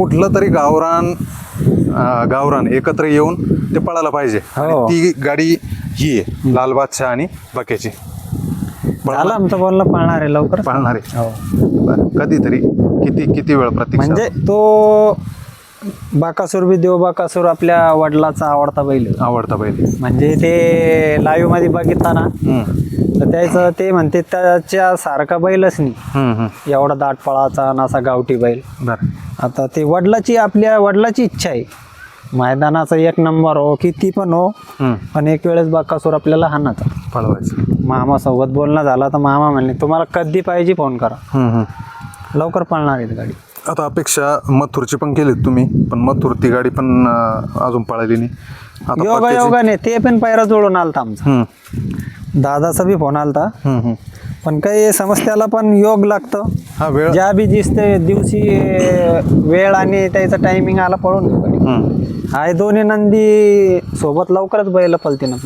कुठलं तरी गावरान एकत्र येऊन ते पळायला पाहिजे. आणि ती गाडी ही आहे लाल बादशाह आणि बक्याची. झालं आमचं बोलणं, पाळणार आहे लवकर, पाळणार आहे. बरं, कधीतरी किती वेळ प्रतीक्षा? म्हणजे तो बाकासूर बी देव बाकासूर आपल्या वडिलाचा आवडता बैल आहे. आवडता बैल. म्हणजे ते लाईव्ह मध्ये बघितला ना तर त्याचं ते म्हणते त्याच्या सारखा बैलच नाही, एवढा दाट पळाचा आणि असा गावठी बैल. बरं, आता ते आपल्या वडिलाची इच्छा आहे, मैदानाचा 1 नंबर हो किती पण हो, पण एक वेळेस बाकासूर आपल्याला हाणाचा पळवायचं. मामा सोबत बोलणं झालं तर मामा म्हणले तुम्हाला कधी पाहिजे फोन करा, लवकर पळणार आहे गाडी. आता अपेक्षा मथुरची पण केलीत तुम्ही, पण मथुर ती गाडी पण अजून पळाली नाही. आता योगाने ते पण पायरा जोडून आलता आमचा, दादाचा बी फोन आलता, पण काही समस्याला पण योग लागतं. हा वेळ ज्या बी दिवशी वेळ आणि त्याचा टायमिंग आला पळून हाय दोन्ही नंदी सोबत लवकरच बैल पळते ना.